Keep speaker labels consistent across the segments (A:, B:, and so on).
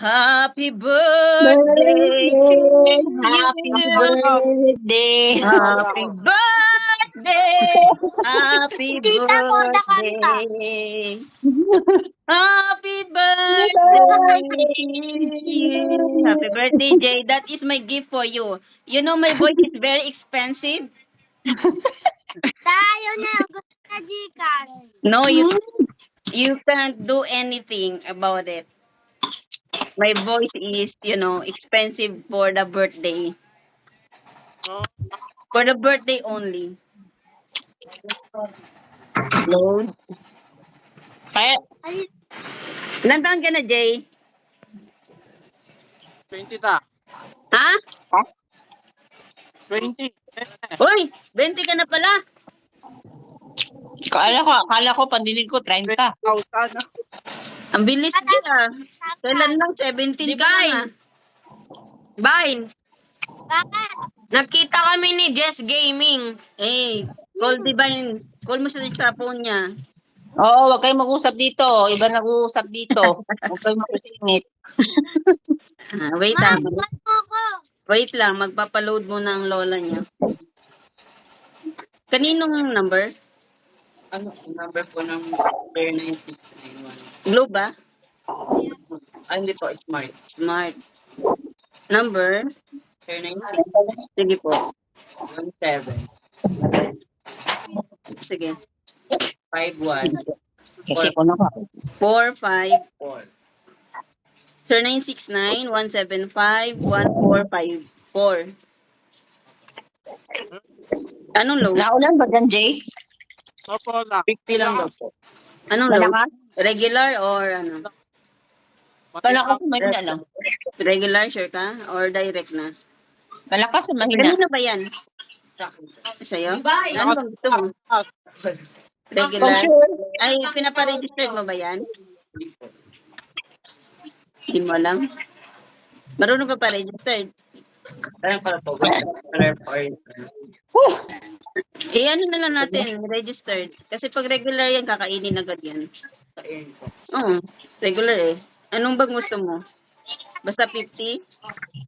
A: Happy birthday to
B: Birthday, happy
A: you.
B: birthday.
A: Happy birthday. Happy
C: Tita mo, nakanta.
A: birthday. Happy
B: Happy
A: birthday
B: birthday
A: to
B: to
A: you. Happy birthday,
B: you.
A: Jay. That is my gift for you. You know my voice is very expensive.
C: Tayo na, gusto na Gcash.
A: No, you can't do anything about it. My voice is, expensive for the birthday. For the birthday only. Load.
B: Kaya,
C: Ay,
A: Ilan taon ka na, Jay?
D: 20 ta.
A: Ha?
D: 20.
A: Uy, 20 ka na pala.
B: akala ko, pandinig ko, 30.
D: 20,000.
A: Ang bilis din ah. Kailan lang? 17 ka lang ah.
E: Bye.
C: bakit?
E: Nakita kami ni Jess Gaming.
A: Eh, call Divine. Call mo sa phone niya.
B: Oo, wag kayong mag-usap dito. Iba nag-uusap dito. Huwag kayong mag-usingit.
A: Wait
C: Ma,
A: ah.
C: ano ko?
A: Wait lang, magpapaload muna ang lola niya. Kaninong number?
D: Ano, number po ng Square 9691.
A: Globe ba?
D: Hindi po, Smart.
A: Smart. Number?
D: Square 96.
A: Sige po.
D: 17.
A: Sige.
D: 51.
B: Kasi ko na ka.
A: 45.
D: 4.
A: Sir 969-175-1454. Anong load?
B: Naulan ba dyan, Jay?
D: Opo, 50 lang daw po.
A: Anong load?
B: Malakas?
A: Regular or ano?
B: Malakas o mahina lang?
A: Regular, sure ka? Or direct na?
B: Malakas o mahina?
A: Kanina ba yan? Sa'yo? Ano bang gusto mo? Regular?
B: Sure.
A: Ay, pinaparegister mo ba yan? Hindi mo alam? Marunong ka pa registered?
D: Ayun pala po.
A: Ano na lang natin, registered. Kasi pag regular yan, kakainin agad yan.
D: Ayun po.
A: Oo, regular eh. Anong bang gusto mo? Basta 50?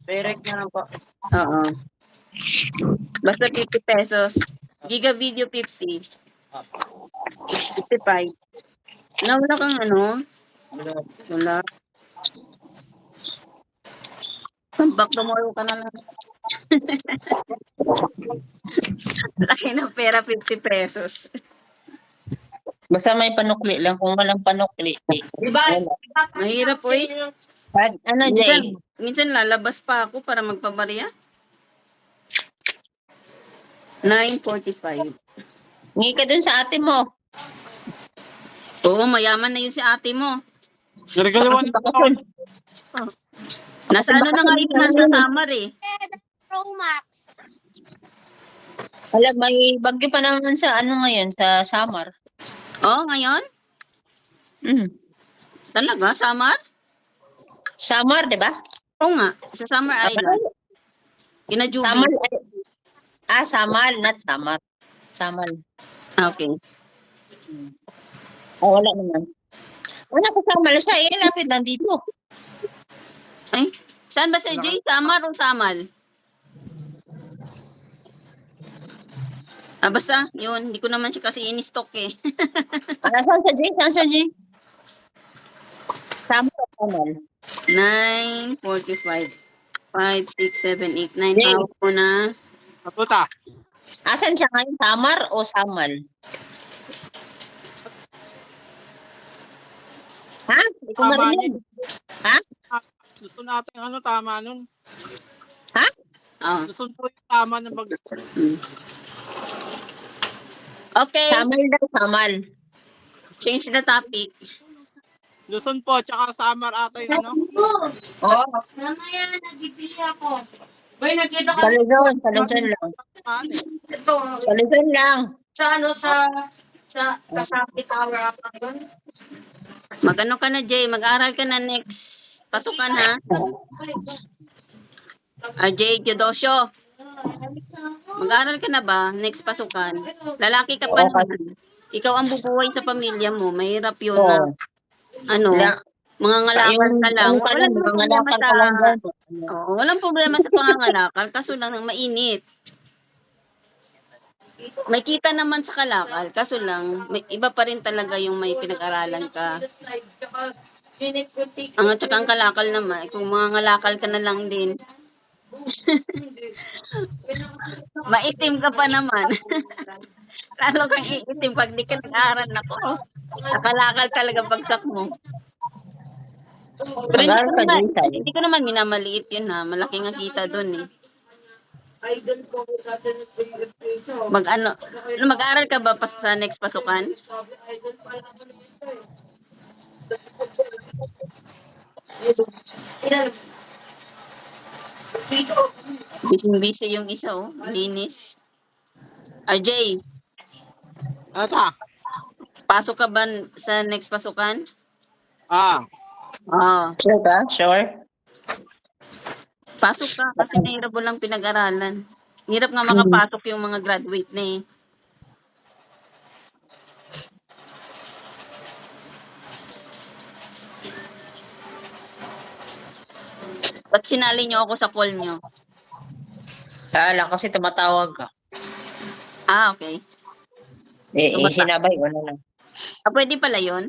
D: Direct na lang po.
A: Oo. Basta 50 pesos. Giga video 50. 55. Wala kang ano? Wala. Back tomorrow ka na lang. Laki ng pera, 50 pesos.
B: Basta may panukli lang. Kung walang panukli,
A: Mahirap po eh.
B: Ano, Jay?
A: Minsan lalabas pa ako para magpabariya. 9:45.
B: Ngi ka dun sa ate mo.
A: Oo, mayaman na yun si ate mo.
D: Nagagawan na po.
A: Nasa ano na nga yun, nasa Samar eh.
C: Pro Max.
B: Alam, may bagyo pa naman sa ano ngayon, sa Samar.
A: Oo, ngayon? Talaga, Samar?
B: Samar, di ba?
A: Oo nga, sa Samar Island. Kinajubi.
B: Samar. Samar, not Samar. Samar.
A: Okay.
B: Wala naman. Wala sa Samar siya, lapit lang dito.
A: Ay, saan ba si Jay? Samar o Samal? Basta, yun. Hindi ko naman siya kasi in-stock eh.
B: Saan sa Jay? Saan sa Jay? Samar o Samar?
A: 9:45. 5, 6, 7, 8, 9.
B: Jay.
A: Hawak ko na.
D: Kaputa.
B: Asan siya ngayon? Samar o Samar? Ha? Hindi ko
D: Tama
B: marinig.
D: yun.
B: Ha?
D: Gusto natin ano, tama nun.
B: Ha?
A: Oh.
D: Gusto po yung tama ng pag...
A: Okay,
B: Samar daw, Samar.
A: change the topic.
D: Luzon po, tsaka Samar ata yung ano.
B: Oo.
C: Mamaya, nagibili ako.
E: Boy, nakita
B: Sa
E: ka
B: Luzon, sa Luzon lang.
D: Ano eh.
E: ito
B: Sa Luzon lang.
E: sa ano sa Kasapi Tower ata yun.
A: Mag-ano ka na, Jay? Mag-aral ka na next pasukan, ha? Jay Teodosio, mag-aral ka na ba next pasukan? Lalaki ka pa
B: Oo,
A: naman. Ikaw ang bubuhay sa pamilya mo. Mahirap yun
B: Oo.
A: na, ano,
B: Wala.
A: Mga ngalakal ka lang.
B: ano ka
A: Wala
B: lang,
A: namang
B: mga
A: problema
B: lakal
A: sa,
B: ka lang dyan.
A: oo, walang problema sa pangangalakal. Kaso lang, mainit. May kita naman sa kalakal. Kaso lang, may, iba pa rin talaga yung may pinag-aralan ka. Ang at saka ang kalakal naman, kung mga ngalakal ka na lang din, maitim ka pa naman. Lalo kang iitim pag di ka nag-aaral. Nako, nakalakal talaga bagsak mo. Pero
B: Mag-aaral ka din, Sally.
A: hindi ko naman minamaliit yun ha. Malaki nga kita doon eh. Mag-aaral ka ba pa sa next pasukan? Busy yung isa oh. Linis. RJ,
D: Ata.
A: pasok ka ba sa next pasukan?
D: Ah.
A: Oo.
B: Sure ka? Sure?
A: Pasok ka kasi mahirap mo lang pinag-aralan. Hirap nga makapasok yung mga graduate na eh. Ba't sinali niyo ako sa call niyo?
B: Kala kasi tumatawag ka.
A: Ah, okay.
B: Sinabay ko na lang.
A: Ah, pwede pala yun?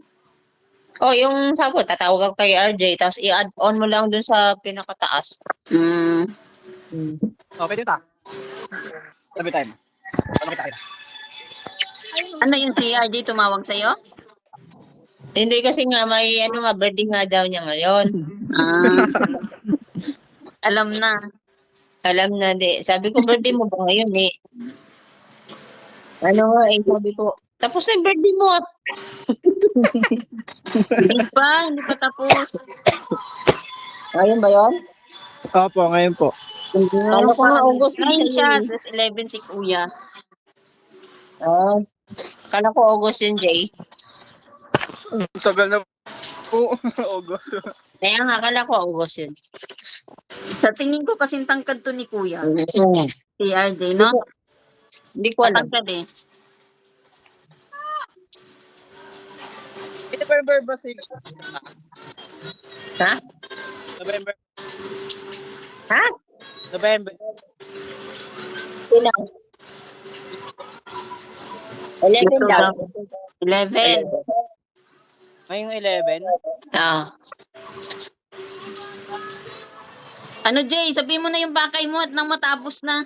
B: Oh, yung sabi, tatawag ka kay RJ, tapos i-add on mo lang dun sa pinakataas.
A: Hmm.
D: Oh, pwede ta. Sabi time. Ano kita?
A: Ano yung si RJ tumawag sa'yo?
B: Hindi kasi nga, may ano nga, birthday nga daw niya ngayon.
A: Ah, alam na.
B: Alam na, di. Sabi ko, birthday mo ba ngayon eh? Ano nga eh, sabi ko, tapos na yung birthday mo.
A: Hindi pa tapos.
B: Ayun ba yun?
D: Opo, ngayon po.
B: Kala ko nga, August
A: 9
B: din
A: siya,
B: sa'yo.
A: 11-6 uya.
B: Ah, kala ko August yun, Jay.
D: Tagal na po. August.
B: Kaya nga, kala ko August yun.
A: Sa tingin ko kasing tangkad to ni Kuya.
B: Mm.
A: Si RJ, no?
B: Hindi ko alam.
A: Tangkad eh.
D: November ba si...
B: Ha?
D: November.
B: Ha?
D: November.
B: Sino? 11 daw.
A: 11.
D: Ngayong 11.
B: Ah.
A: Ano, Jay? Sabihin mo na yung bakay mo at nang matapos na.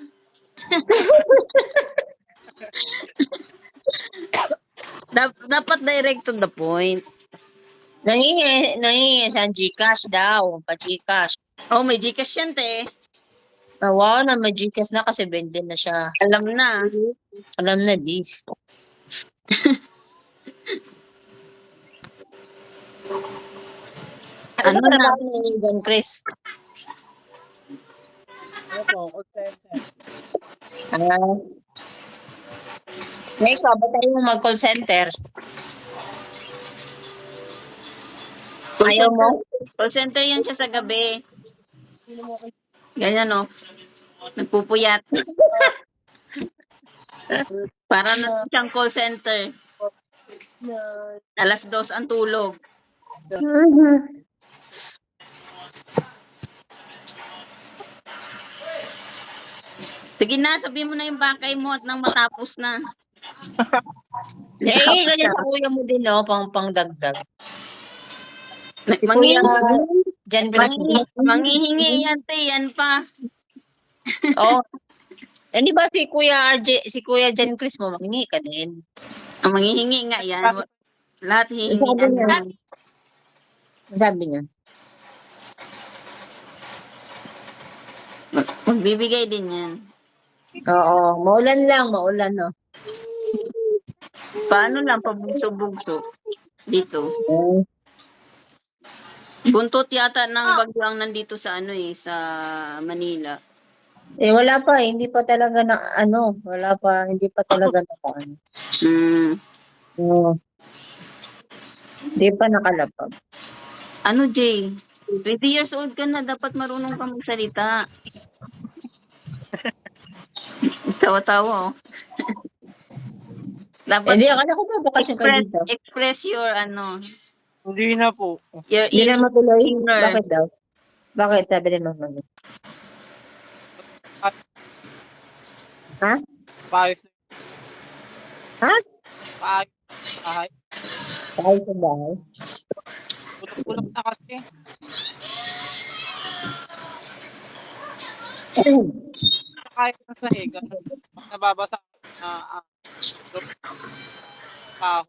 A: Dapat direct to the point.
B: Nangingi sa Gcash daw. Pa-Gcash.
A: Oh, may Gcash yan, te.
B: Wow, na may Gcash na kasi 20 na siya.
A: Alam na.
B: Alam na this. Ano
A: Ano
B: ba
A: na?
B: trabaho ni John Chris?
D: Opo, call
B: Ah. Next, ba tayo mag-call center?
A: Call
B: Ayaw mo?
A: center, call center yan siya sa gabi. Ganyan, no? Nagpupuyat. Para na siyang call center. Alas 2 ang tulog. Sige na, sabihin mo na yung bakay mo at nang matapos na.
B: Ganyan sa kuya mo din, no? Pang-dagdag. Si kuya
A: Manghihingi,
B: John Chris.
A: manghihingi yan, te. Yan pa.
B: Oh. Hindi ba si Kuya John Chris mo, mangingi ka din?
A: Ang manghihingi nga yan. Lahat hihingi.
B: Sabi niya. Sabi niya.
A: Magbibigay din yan.
B: Oo, maulan lang, maulan, no?
A: Paano lang, pabugso-bugso. Dito. Buntot yata ng bagyo ang nandito sa sa Manila.
B: Wala pa, hindi pa talaga na, hindi pa talaga na,
A: Hmm.
B: Oo. Hindi pa nakalapag.
A: Ano, Jay? 20 years old ka na, dapat marunong ka magsalita. Tawa-tawa, oh. Dapat
B: Hindi, akala ko ba bakasyon ka dito?
A: express your,
D: Hindi na po.
A: You're
B: Hindi na
A: eating
B: matuloy?
A: dinner.
B: Bakit daw? Bakit? Sabi ni Mama. Ha?
D: Paayos.
B: Ha?
D: Paayos. Bahay.
B: Kahit sa bahay.
D: Tulog na kasi. Kahit sa sahig. Nababasa na pa.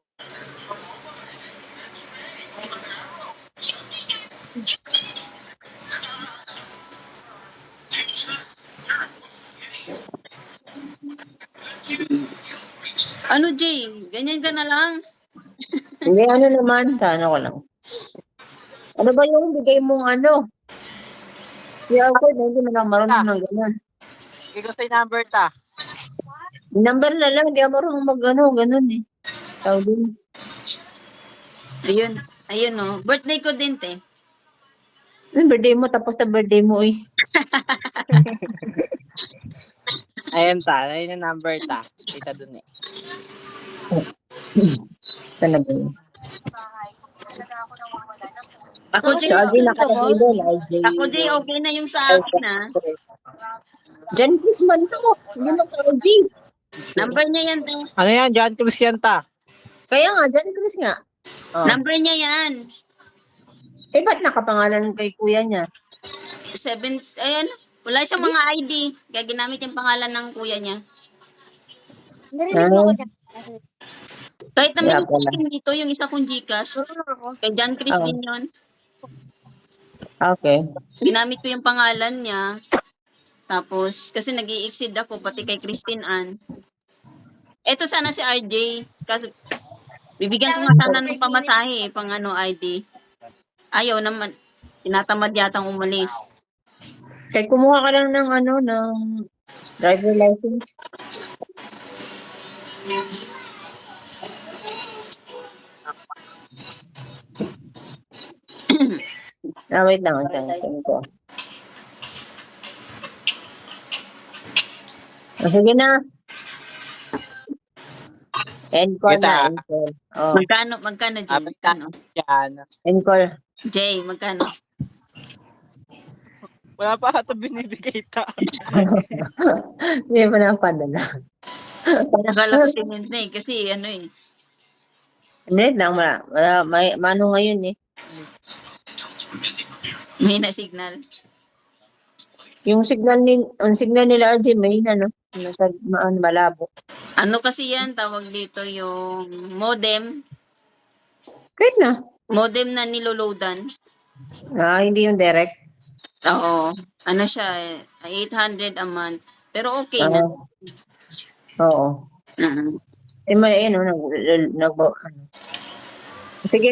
A: Ano, Jay? Ganyan ka na lang?
B: Hindi, ano naman, ano ko lang. Ano ba yung bigay mong ano? QR code, hindi mo lang marunong ng gano'n.
D: Hindi ko sa number ta.
B: Number na lang, hindi ako marunong mag-ano, gano'n eh. Tawag din.
A: Ayun. Ayun, no. Birthday ko din, te.
B: Yung birthday mo, tapos na birthday mo eh.
D: Ayun ta. Ayun yung number ta. Kita dun eh.
B: Sana ba yun?
A: Ako, Jay,
B: So, Ajay, nakalagay doon. Ajay.
A: ako, Jay, okay na yung sa akin, ha?
B: Jan Chrisman to. Hindi mo ka-Ajay.
A: Number niya yan, te.
D: Ano yan? John Christian ta.
B: Kaya nga, Jan Chris nga. Oh.
A: Number niya yan.
B: Eh, ba't nakapangalan kay kuya niya?
A: 7, ayan. Wala siyang mga ID. Kaya ginamit yung pangalan ng kuya niya.
C: Narinig mo ko dyan.
A: Kahit naman
B: Kaya
A: yung
B: pala.
A: akin dito, yung isa kong Gcash. Kay John Chris
B: Oh.
A: din yun.
B: Okay.
A: Ginamit ko yung pangalan niya. Tapos, kasi nag exceed ako, pati kay Christine Ann. Eto sana si RJ. Kasi, bibigyan ko nga sana ng pamasahe, pang ano, ID. Ayaw naman. Tinatamad yatang umalis.
B: Kaya kumuha ka lang ng ano, ng driver license. Wait lang. Saan ko. Sige na. Encore
D: Kita.
B: na, encore. Oh,
A: Magkano, Jay?
D: Abay ta.
A: Magkano?
D: Yan.
B: encore.
A: Jay, magkano?
D: Wala pa ito binibigay ta.
B: Hindi mo na padala.
A: Nakala ko si Mint na eh. Kasi ano eh.
B: Minute lang, mano ngayon eh.
A: May na signal.
B: Yung signal nila RJ may na, no? Malabo.
A: Ano kasi yan, tawag dito yung modem.
B: Kahit na.
A: Modem na niloloadan.
B: Hindi yung direct.
A: Oo. Ano siya, 800 a month. Pero okay na.
B: Oo.
A: Mhm.
B: Eh, may, ano, Sige